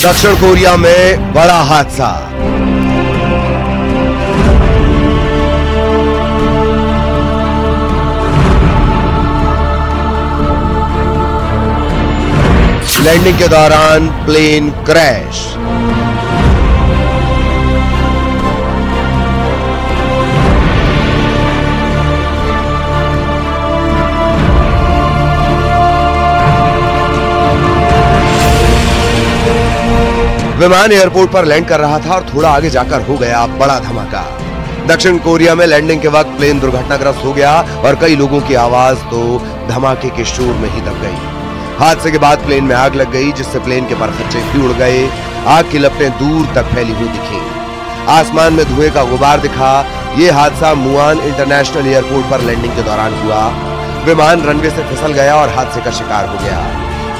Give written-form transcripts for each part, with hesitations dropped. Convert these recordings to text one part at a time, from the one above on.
दक्षिण कोरिया में बड़ा हादसा। लैंडिंग के दौरान प्लेन क्रैश। विमान एयरपोर्ट पर लैंड कर रहा था और थोड़ा आगे जाकर हो गया बड़ा धमाका। दक्षिण कोरिया में लैंडिंग के वक्त प्लेन दुर्घटनाग्रस्त हो गया और कई लोगों की आवाज तो धमाके के शोर में ही दब गई। हादसे के बाद प्लेन में आग लग गई, जिससे प्लेन के परखच्चे भी उड़ गए। आग की लपटें दूर तक फैली हुई दिखी। आसमान में धुएं का गुबार दिखा। ये हादसा मुआन इंटरनेशनल एयरपोर्ट पर लैंडिंग के दौरान हुआ। विमान रनवे से फिसल गया और हादसे का शिकार हो गया।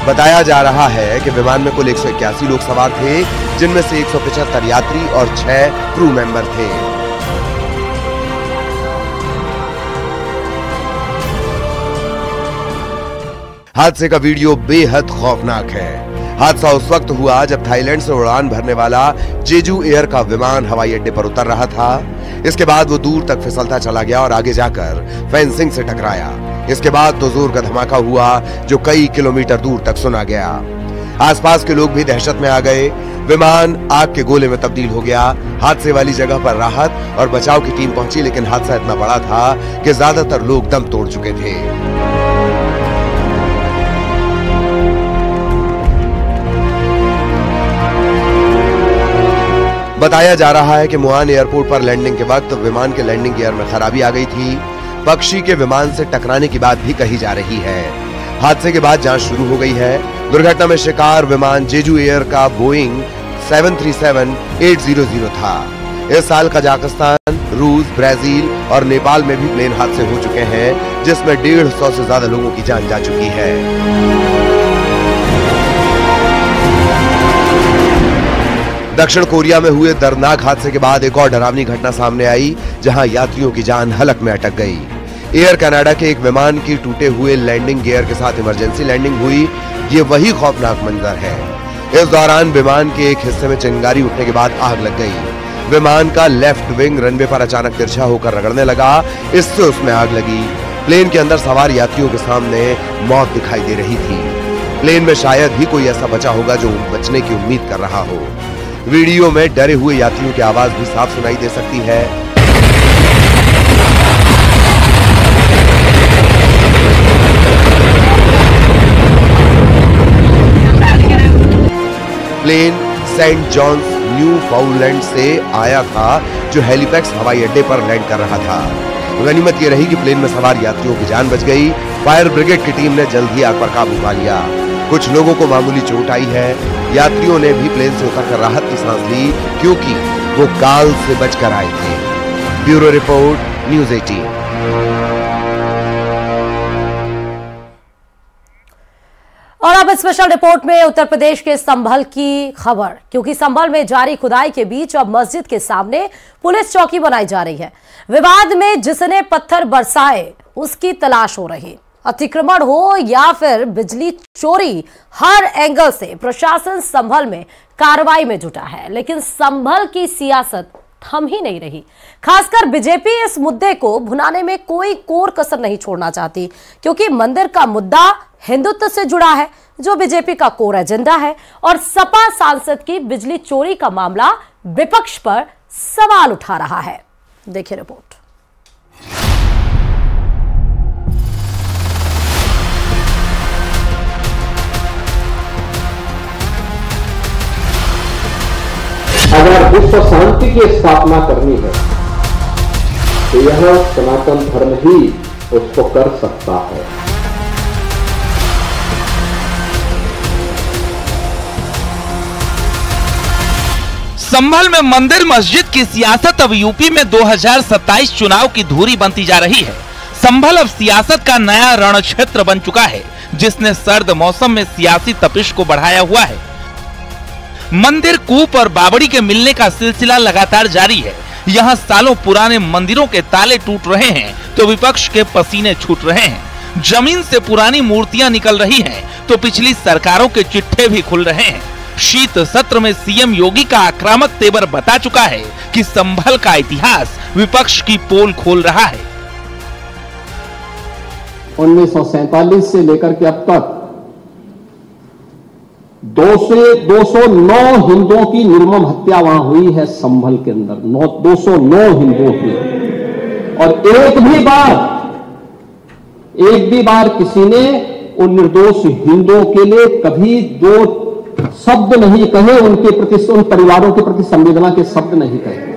बताया जा रहा है कि विमान में कुल 181 लोग सवार थे, जिनमें से 175 यात्री और 6 क्रू मेंबर थे। हादसे का वीडियो बेहद खौफनाक है। हादसा उस वक्त हुआ जब थाईलैंड से उड़ान भरने वाला जेजू एयर का विमान हवाई अड्डे पर उतर रहा था। इसके बाद वो दूर तक फिसलता चला गया और आगे जाकर फेंसिंग से टकराया। इसके बाद तो जोर का धमाका हुआ जो कई किलोमीटर दूर तक सुना गया। आसपास के लोग भी दहशत में आ गए। विमान आग के गोले में तब्दील हो गया। हादसे वाली जगह पर राहत और बचाव की टीम पहुंची, लेकिन हादसा इतना बड़ा था कि ज्यादातर लोग दम तोड़ चुके थे। बताया जा रहा है कि मुआन एयरपोर्ट पर लैंडिंग के वक्त विमान के लैंडिंग गियर में खराबी आ गई थी। पक्षी के विमान से टकराने की बात भी कही जा रही है। हादसे के बाद जांच शुरू हो गई है। दुर्घटना में शिकार विमान जेजू एयर का बोइंग 737-800 था। इस साल कजाकिस्तान, रूस, ब्राजील और नेपाल में भी प्लेन हादसे हो चुके हैं, जिसमें 150 से ज्यादा लोगों की जान जा चुकी है। दक्षिण कोरिया में हुए दर्दनाक हादसे के बाद एक और डरावनी घटना सामने आई, जहां यात्रियों की जान हलक में अटक गई। एयर कनाडा के एक विमान की टूटे हुए लैंडिंग गियर के साथ इमरजेंसी लैंडिंग हुई। ये वही खौफनाक मंजर है। इस दौरान विमान के एक हिस्से में चिंगारी उठने के बाद आग लग गई। विमान का लेफ्ट विंग रनवे पर अचानक तिरछा होकर रगड़ने लगा, इससे उसमें आग लगी। प्लेन के अंदर सवार यात्रियों के सामने मौत दिखाई दे रही थी। प्लेन में शायद ही कोई ऐसा बचा होगा जो बचने की उम्मीद कर रहा हो। वीडियो में डरे हुए यात्रियों की आवाज भी साफ सुनाई दे सकती है। Plane Saint John's Newfoundland से आया था, जो हेलीपैक्स हवाई अड्डे पर लैंड कर रहा था। गनीमत ये रही कि प्लेन में सवार यात्रियों की जान बच गई। फायर ब्रिगेड की टीम ने जल्द ही आग पर काबू पा लिया। कुछ लोगों को मामूली चोट आई है। यात्रियों ने भी प्लेन से उतरकर राहत की सांस ली, क्योंकि वो काल से बचकर आए थे। Bureau report, news 18। और अब स्पेशल रिपोर्ट में उत्तर प्रदेश के संभल की खबर, क्योंकि संभल में जारी खुदाई के बीच अब मस्जिद के सामने पुलिस चौकी बनाई जा रही है। विवाद में जिसने पत्थर बरसाए उसकी तलाश हो रही। अतिक्रमण हो या फिर बिजली चोरी, हर एंगल से प्रशासन संभल में कार्रवाई में जुटा है, लेकिन संभल की सियासत थम ही नहीं रही। खासकर बीजेपी इस मुद्दे को भुनाने में कोई कोर कसर नहीं छोड़ना चाहती, क्योंकि मंदिर का मुद्दा हिंदुत्व से जुड़ा है, जो बीजेपी का कोर एजेंडा है, और सपा सांसद की बिजली चोरी का मामला विपक्ष पर सवाल उठा रहा है। देखिए रिपोर्ट। अगर विश्व शांति की स्थापना करनी है तो यह सनातन धर्म ही उसको कर सकता है। संभल में मंदिर मस्जिद की सियासत अब यूपी में 2027 चुनाव की धुरी बनती जा रही है। संभल अब सियासत का नया रण क्षेत्र बन चुका है, जिसने सर्द मौसम में सियासी तपिश को बढ़ाया हुआ है। मंदिर, कूप और बावड़ी के मिलने का सिलसिला लगातार जारी है। यहाँ सालों पुराने मंदिरों के ताले टूट रहे हैं तो विपक्ष के पसीने छूट रहे हैं। जमीन से पुरानी मूर्तियां निकल रही हैं तो पिछली सरकारों के चिट्ठे भी खुल रहे हैं। शीत सत्र में सीएम योगी का आक्रामक तेवर बता चुका है कि संभल का इतिहास विपक्ष की पोल खोल रहा है। 1947 से लेकर के अब तक 209 हिंदुओं की निर्मम हत्या वहां हुई है संभल के अंदर, 209 हिंदुओं की। और एक भी बार किसी ने उन निर्दोष हिंदुओं के लिए कभी दो शब्द नहीं कहे, उनके प्रति, उन परिवारों के प्रति संवेदना के शब्द नहीं कहे।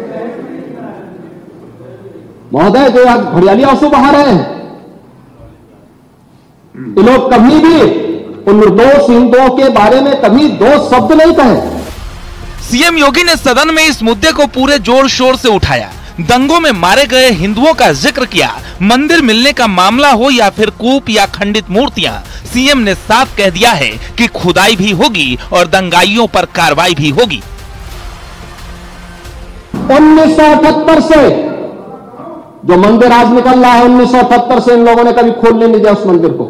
महोदय, जो आज हरियालियों से बाहर है, ये लोग कभी भी उन निर्दोष हिंदुओं के बारे में कभी दो शब्द नहीं कहे। सीएम योगी ने सदन में इस मुद्दे को पूरे जोर शोर से उठाया। दंगों में मारे गए हिंदुओं का जिक्र किया। मंदिर मिलने का मामला हो या फिर कूप या खंडित मूर्तियां, सीएम ने साफ कह दिया है कि खुदाई भी होगी और दंगाइयों पर कार्रवाई भी होगी। 1978 से जो मंदिर आज निकल रहा है, 1978 से इन लोगों ने कभी खोलने नहीं दिया उस मंदिर को।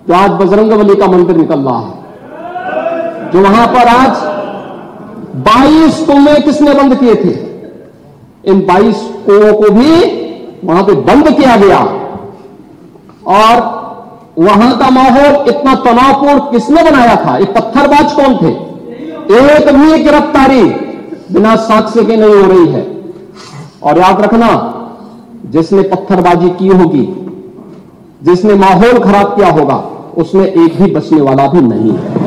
जो आज बजरंगबली का मंदिर निकल रहा है, जो वहां पर आज 22 कुएं किसने बंद किए थे, इन 22 कुओं को भी वहां पे बंद किया गया। और वहां का माहौल इतना तनावपूर्ण किसने बनाया था? ये पत्थरबाज कौन थे? एक भी गिरफ्तारी बिना साक्ष्य के नहीं हो रही है। और याद रखना, जिसने पत्थरबाजी की होगी, जिसने माहौल खराब किया होगा, उसमें एक भी बचने वाला भी नहीं है।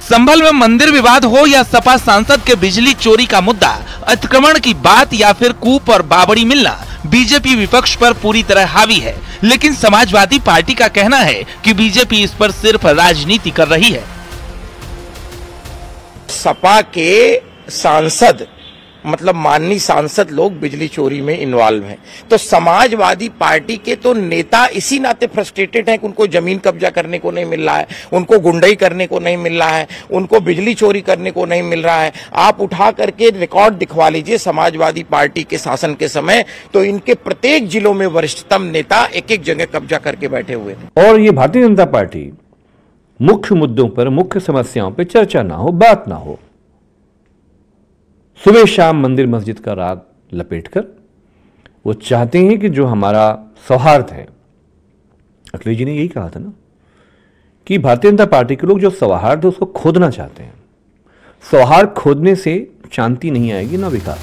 संभल में मंदिर विवाद हो या सपा सांसद के बिजली चोरी का मुद्दा, अतिक्रमण की बात या फिर कूप और बाबड़ी मिलना, बीजेपी विपक्ष पर पूरी तरह हावी है। लेकिन समाजवादी पार्टी का कहना है कि बीजेपी इस पर सिर्फ राजनीति कर रही है। सपा के सांसद, मतलब माननीय सांसद लोग बिजली चोरी में इन्वॉल्व हैं, तो समाजवादी पार्टी के तो नेता इसी नाते फ्रस्ट्रेटेड हैं कि उनको जमीन कब्जा करने को नहीं मिल रहा है, उनको गुंडई करने को नहीं मिल रहा है, उनको बिजली चोरी करने को नहीं मिल रहा है। आप उठा करके रिकॉर्ड दिखवा लीजिए समाजवादी पार्टी के शासन के समय, तो इनके प्रत्येक जिलों में वरिष्ठतम नेता एक एक जगह कब्जा करके बैठे हुए थे। और ये भारतीय जनता पार्टी मुख्य मुद्दों पर, मुख्य समस्याओं पर चर्चा ना हो, बात ना हो, सुबह शाम मंदिर मस्जिद का राग लपेटकर वो चाहते हैं कि जो हमारा सौहार्द है, अखिलेश जी ने यही कहा था ना कि भारतीय जनता पार्टी के लोग जो सौहार्द है उसको खोदना चाहते हैं। सौहार्द खोदने से शांति नहीं आएगी, ना विकास।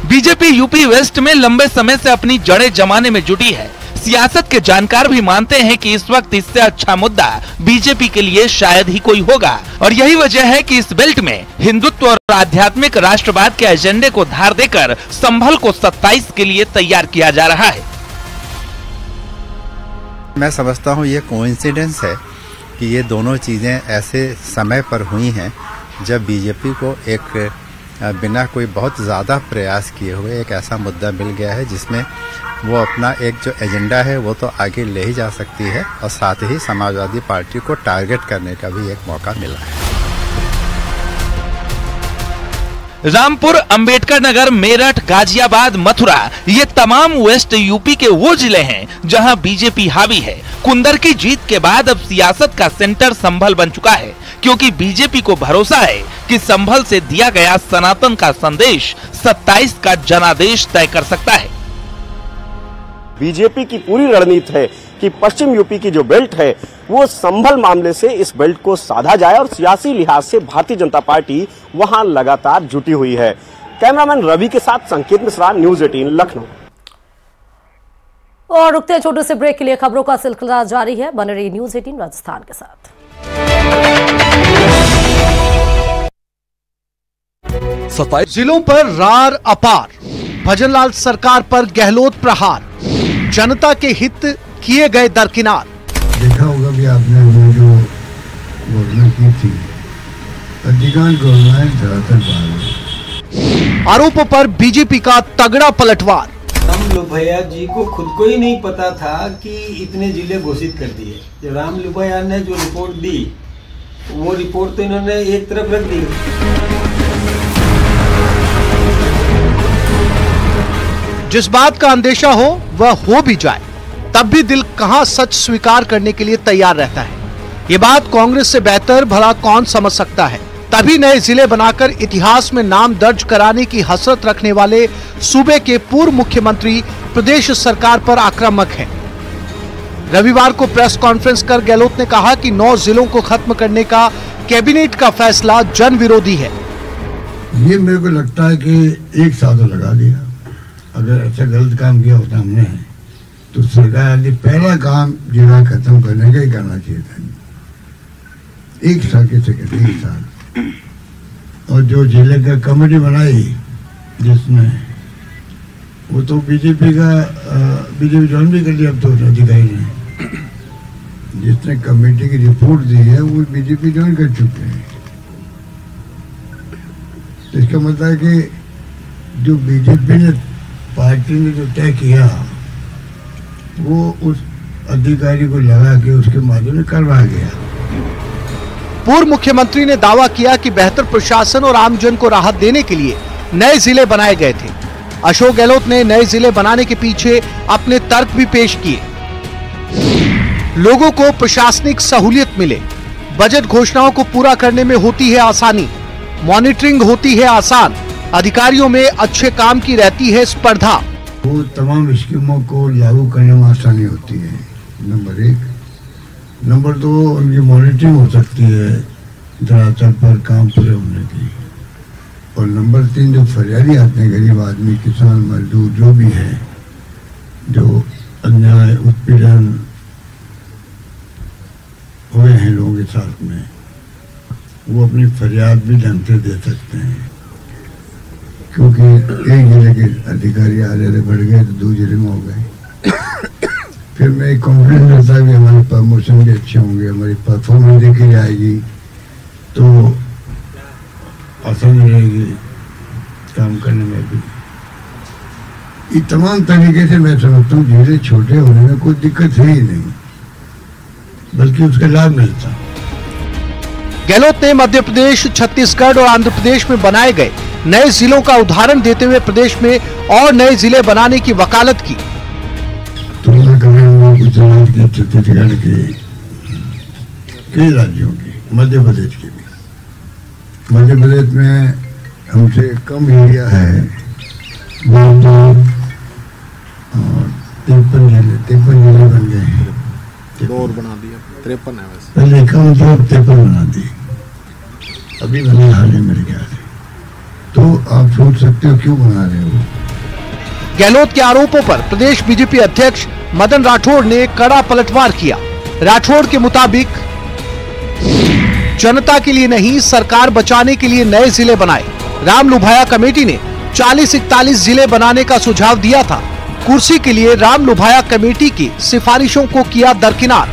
बीजेपी यूपी वेस्ट में लंबे समय से अपनी जड़ें जमाने में जुटी है। सियासत के जानकार भी मानते हैं कि इस वक्त इससे अच्छा मुद्दा बीजेपी के लिए शायद ही कोई होगा, और यही वजह है कि इस बेल्ट में हिंदुत्व और आध्यात्मिक राष्ट्रवाद के एजेंडे को धार देकर संभल को 27 के लिए तैयार किया जा रहा है। मैं समझता हूँ ये कोइंसिडेंस है कि ये दोनों चीजें ऐसे समय पर हुई हैं जब बीजेपी को एक बिना कोई बहुत ज़्यादा प्रयास किए हुए एक ऐसा मुद्दा मिल गया है जिसमें वो अपना एक जो एजेंडा है वो तो आगे ले ही जा सकती है, और साथ ही समाजवादी पार्टी को टारगेट करने का भी एक मौका मिला है। रामपुर, अंबेडकर नगर, मेरठ, गाजियाबाद, मथुरा, ये तमाम वेस्ट यूपी के वो जिले हैं जहां बीजेपी हावी है। कुंदर की जीत के बाद अब सियासत का सेंटर संभल बन चुका है, क्योंकि बीजेपी को भरोसा है कि संभल से दिया गया सनातन का संदेश 27 का जनादेश तय कर सकता है। बीजेपी की पूरी रणनीति है कि पश्चिम यूपी की जो बेल्ट है वो संभल मामले से इस बेल्ट को साधा जाए, और सियासी लिहाज से भारतीय जनता पार्टी वहां लगातार जुटी हुई है। कैमरामैन रवि के साथ संकेत मिश्रा, न्यूज़ 18 लखनऊ। और रुकते हैं छोटे से ब्रेक के लिए, खबरों का सिलसिला जारी है, बने रहिए न्यूज़ 18 राजस्थान के साथ। जिलों पर रार अपार, भजनलाल सरकार पर गहलोत प्रहार, जनता के हित किए गए दरकिनार। देखा होगा भी आपने वो जो घोषणा की थी, अधिकांश घोषणाएं धरातल पर। आरोपों पर बीजेपी का तगड़ा पलटवार। राम लुभैया जी को खुद को ही नहीं पता था कि इतने जिले घोषित कर दिए। जब राम लुभैया ने जो रिपोर्ट दी, वो रिपोर्ट तो इन्होंने एक तरफ रख दी। जिस बात का अंदेशा हो वह हो भी जाए, तब भी दिल कहां सच स्वीकार करने के लिए तैयार रहता है। ये बात कांग्रेस से बेहतर भला कौन समझ सकता है। तभी नए जिले बनाकर इतिहास में नाम दर्ज कराने की हसरत रखने वाले सूबे के पूर्व मुख्यमंत्री प्रदेश सरकार पर आक्रामक हैं। रविवार को प्रेस कॉन्फ्रेंस कर गहलोत ने कहा कि 9 जिलों को खत्म करने का कैबिनेट का फैसला जन विरोधी है। ये मेरे को लगता है कि एक साल तो लगा दिया। अगर अच्छा गलत काम किया होता हमने तो सरकार ने पहला काम जिला खत्म करने का ही करना चाहिए था। एक साल के सेक्रेटरी, 1 साल। और जो जिले का कमेटी बनाई जिसमें वो तो बीजेपी ज्वाइन भी कर लिया अब तो अधिकारी ने। जिसने कमेटी की रिपोर्ट दी है वो बीजेपी ज्वाइन कर चुके हैं। तो इसका मतलब है कि जो बीजेपी ने पार्टी ने जो तय किया वो उस अधिकारी को लगा के उसके माध्यम से करवाया गया। पूर्व मुख्यमंत्री ने दावा किया कि बेहतर प्रशासन और आमजन को राहत देने के लिए नए जिले बनाए गए थे। अशोक गहलोत ने नए जिले बनाने के पीछे अपने तर्क भी पेश किए। लोगों को प्रशासनिक सहूलियत मिले, बजट घोषणाओं को पूरा करने में होती है आसानी, मॉनिटरिंग होती है आसान, अधिकारियों में अच्छे काम की रहती है स्पर्धा। वो तमाम स्कीमों को लागू करने में आसानी होती है, नंबर 1। नंबर 2, उनकी मॉनिटरिंग हो सकती है धरातल पर काम पूरे होने की। और नंबर 3, जो फरियादी आते हैं गरीब आदमी, किसान, मजदूर जो भी है, जो अन्याय उत्पीड़न हुए हैं लोगों के साथ में, वो अपनी फरियाद भी ढंग से दे सकते हैं। क्योंकि एक जिले के अधिकारी आ रहे थे, बढ़ गए तो 2 जिले में हो गए। फिर मैं एक कॉन्फिडेंस रहता है कि हमारे प्रमोशन भी अच्छे होंगे, हमारी परफॉर्मेंस देखी जाएगी तो आसान रहेगी काम करने में भी। ये तमाम तरीके से मैं समझता हूँ जिले छोटे होने में कोई दिक्कत है ही नहीं, बल्कि उसका लाभ मिलता। गहलोत ने मध्य प्रदेश, छत्तीसगढ़ और आंध्र प्रदेश में बनाए गए नए जिलों का उदाहरण देते हुए प्रदेश में और नए जिले बनाने की वकालत की। तुलना करें गुजरात के, छत्तीसगढ़ के, कई राज्यों की, मध्य प्रदेश की भी। मध्य प्रदेश में हमसे कम एरिया है, 53 जिले बन गए हैं। और बना दिया 53 है वैसे। पहले कम थे, 53 बना दिए, अभी बने हाल ही मेरे ख्याल से। तो आप सोच सकते हो क्यों बना रहे हो। गहलोत के आरोपों पर प्रदेश बीजेपी अध्यक्ष मदन राठौड़ ने कड़ा पलटवार किया। राठौड़ के मुताबिक जनता के लिए नहीं, सरकार बचाने के लिए नए जिले बनाए। राम लुभाया कमेटी ने 40-41 जिले बनाने का सुझाव दिया था। कुर्सी के लिए राम लुभाया कमेटी की सिफारिशों को किया दरकिनार।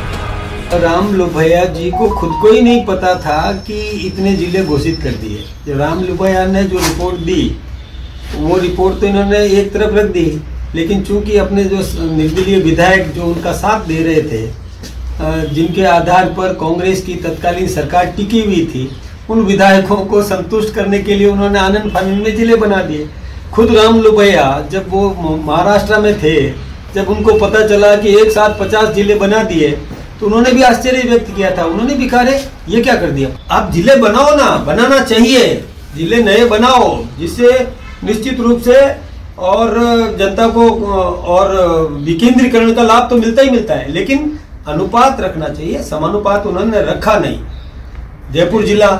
राम लुभाया जी को खुद को ही नहीं पता था कि इतने जिले घोषित कर दिए। जो राम लुभाया ने जो रिपोर्ट दी वो रिपोर्ट तो इन्होंने एक तरफ रख दी, लेकिन चूंकि अपने जो निर्दलीय विधायक जो उनका साथ दे रहे थे, जिनके आधार पर कांग्रेस की तत्कालीन सरकार टिकी हुई थी, उन विधायकों को संतुष्ट करने के लिए उन्होंने आनंद फानंद में जिले बना दिए। खुद राम लुभाया जब वो महाराष्ट्र में थे, जब उनको पता चला कि एक साथ 50 जिले बना दिए तो उन्होंने भी आश्चर्य व्यक्त किया था। उन्होंने भी कहा ये क्या कर दिया। आप जिले बनाओ ना, बनाना चाहिए, जिले नए बनाओ जिससे निश्चित रूप से और जनता को और विकेंद्रीकरण का लाभ तो मिलता ही मिलता है, लेकिन अनुपात रखना चाहिए। समानुपात उन्होंने रखा नहीं। जयपुर जिला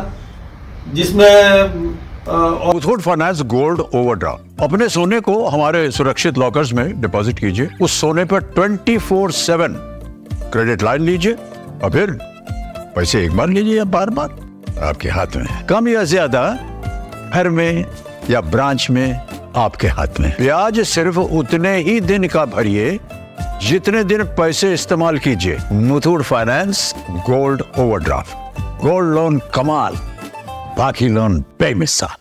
जिसमें मुथूट फाइनेंस गोल्ड ओवरड्राफ्ट, अपने सोने को हमारे सुरक्षित लॉकर्स में डिपॉजिट कीजिए। उस सोने पर 24/7 क्रेडिट लाइन लीजिए और फिर पैसे एक बार लीजिए या बार बार आपके हाथ में, कम या ज्यादा, घर में या ब्रांच में आपके हाथ में। ब्याज सिर्फ उतने ही दिन का भरिए जितने दिन पैसे इस्तेमाल कीजिए। Muthoot finance gold overdraft, gold loan कमाल, बाकी लोन बेमिसाल।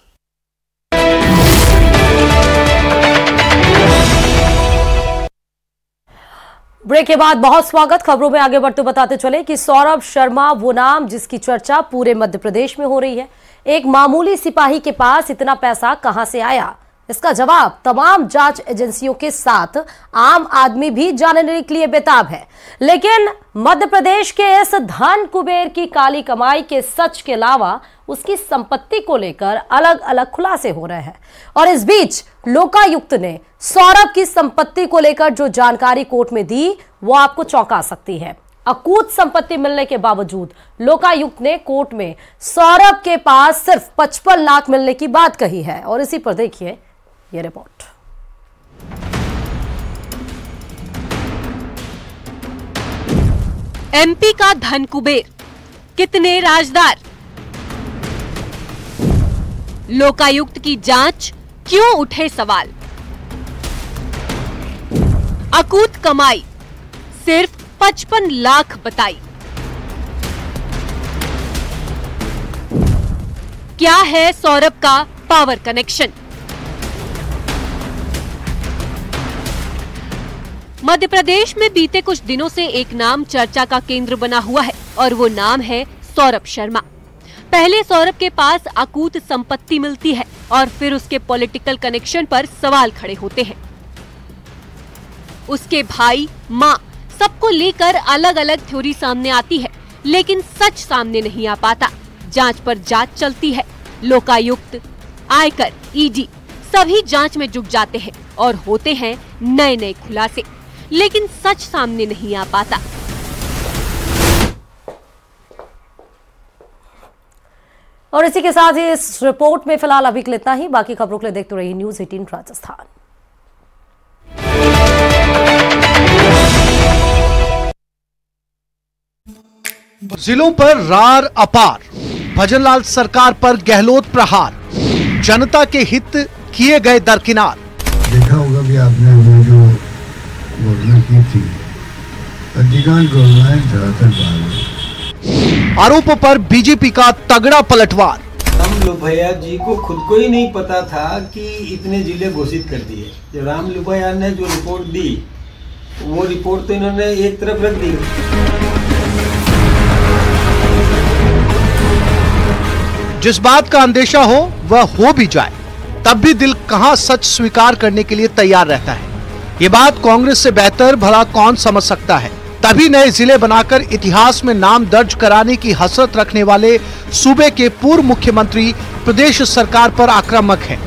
ब्रेक के बाद बहुत स्वागत। खबरों में आगे बढ़ते बताते चले कि सौरभ शर्मा वो नाम जिसकी चर्चा पूरे मध्य प्रदेश में हो रही है। एक मामूली सिपाही के पास इतना पैसा कहां से आया, इसका जवाब तमाम जांच एजेंसियों के साथ आम आदमी भी जानने के लिए बेताब है। लेकिन मध्य प्रदेश के इस धन कुबेर की काली कमाई के सच के अलावा उसकी संपत्ति को लेकर अलग अलग खुलासे हो रहे हैं। और इस बीच लोकायुक्त ने सौरभ की संपत्ति को लेकर जो जानकारी कोर्ट में दी वो आपको चौंका सकती है। अकूत संपत्ति मिलने के बावजूद लोकायुक्त ने कोर्ट में सौरभ के पास सिर्फ 55 लाख मिलने की बात कही है। और इसी पर देखिए ये रिपोर्ट। एमपी का धन कुबेर, कितने राजदार? लोकायुक्त की जांच, क्यों उठे सवाल? अकूत कमाई सिर्फ 55 लाख बताई। क्या है सौरभ का पावर कनेक्शन? मध्य प्रदेश में बीते कुछ दिनों से एक नाम चर्चा का केंद्र बना हुआ है और वो नाम है सौरभ शर्मा। पहले सौरभ के पास अकूत संपत्ति मिलती है और फिर उसके पॉलिटिकल कनेक्शन पर सवाल खड़े होते हैं। उसके भाई, मां, सबको लेकर अलग अलग थ्योरी सामने आती है, लेकिन सच सामने नहीं आ पाता। जांच पर जांच चलती है। लोकायुक्त, आयकर, ईडी सभी जांच में जुट जाते हैं और होते हैं नए नए खुलासे, लेकिन सच सामने नहीं आ पाता। और इसी के साथ ही इस रिपोर्ट में फिलहाल अभी के लिए इतना ही। बाकी खबरों के लिए देखते रहिए न्यूज़ 18 राजस्थान। जिलों पर रार अपार, भजनलाल सरकार पर गहलोत प्रहार, जनता के हित किए गए दरकिनार। देखा होगा भी आपने वो जो घोषणा की थी, अधिकांश घोषणाएं धरातल पर। आरोपों पर बीजेपी का तगड़ा पलटवार। राम लुभैया जी को खुद को ही नहीं पता था कि इतने जिले घोषित कर दिए। जो राम लुभैया ने जो रिपोर्ट दी, वो रिपोर्ट तो इन्होंने एक तरफ रख दी। जिस बात का अंदेशा हो वह हो भी जाए, तब भी दिल कहां सच स्वीकार करने के लिए तैयार रहता है। ये बात कांग्रेस से बेहतर भला कौन समझ सकता है। तभी नए जिले बनाकर इतिहास में नाम दर्ज कराने की हसरत रखने वाले सूबे के पूर्व मुख्यमंत्री प्रदेश सरकार पर आक्रामक हैं।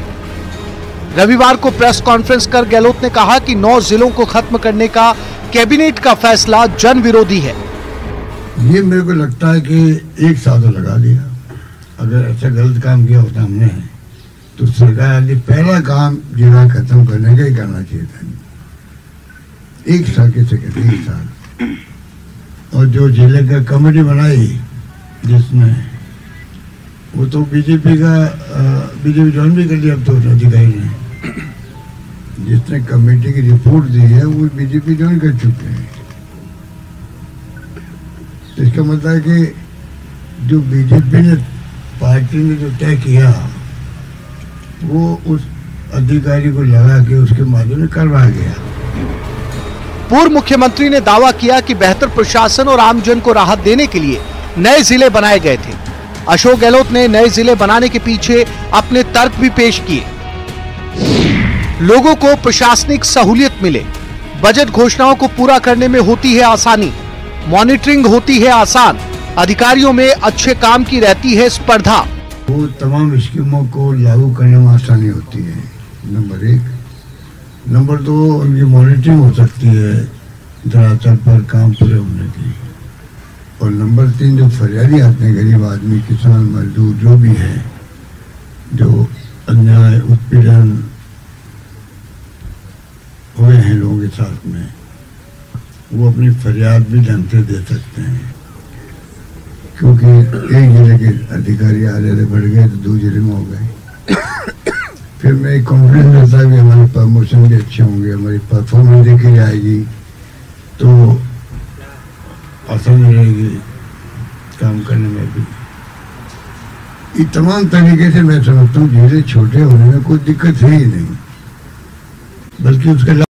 रविवार को प्रेस कॉन्फ्रेंस कर गहलोत ने कहा कि 9 जिलों को खत्म करने का कैबिनेट का फैसला जन विरोधी है। ये मेरे को लगता है कि एक साल तो लगा दिया। अगर ऐसा गलत काम किया होता हमने तो सरकार ने पहला काम जिला खत्म करने का ही करना चाहिए था। एक साल के सेक्रेटरी, 1 साल। और जो जिले का कमेटी बनाई जिसमें, वो तो बीजेपी ज्वाइन भी कर लिया अब तो अधिकारी ने। जिसने कमेटी की रिपोर्ट दी है वो बीजेपी ज्वाइन कर चुके हैं। तो इसका मतलब है कि जो बीजेपी ने पार्टी ने जो तय किया वो उस अधिकारी को लगा के उसके माध्यम से करवाया गया। पूर्व मुख्यमंत्री ने दावा किया कि बेहतर प्रशासन और आमजन को राहत देने के लिए नए जिले बनाए गए थे। अशोक गहलोत ने नए जिले बनाने के पीछे अपने तर्क भी पेश किए। लोगों को प्रशासनिक सहूलियत मिले, बजट घोषणाओं को पूरा करने में होती है आसानी, मॉनिटरिंग होती है आसान, अधिकारियों में अच्छे काम की रहती है स्पर्धा। वो तमाम स्कीमों को लागू करने में आसानी होती है, नंबर 1। नंबर 2, उनकी मॉनिटरिंग हो सकती है धरातल पर काम पूरे होने की। और नंबर 3, जो फरियादी आते हैं, गरीब आदमी, किसान, मजदूर जो भी है, जो अन्याय उत्पीड़न हुए हैं लोगों के साथ में, वो अपनी फरियाद भी ढंग से दे सकते हैं। क्योंकि एक जिले के अधिकारी आ रहे थे, बढ़ गए तो 2 जिले में हो गए। फिर मैं एक कॉन्फिडेंस रहता है कि हमारे प्रमोशन भी अच्छे होंगे, हमारी परफॉर्मेंस देखी जाएगी तो आसानी रहेगी काम करने में भी। ये तमाम तरीके से मैं समझता हूँ जिले छोटे होने में कोई दिक्कत है ही नहीं, बल्कि उसका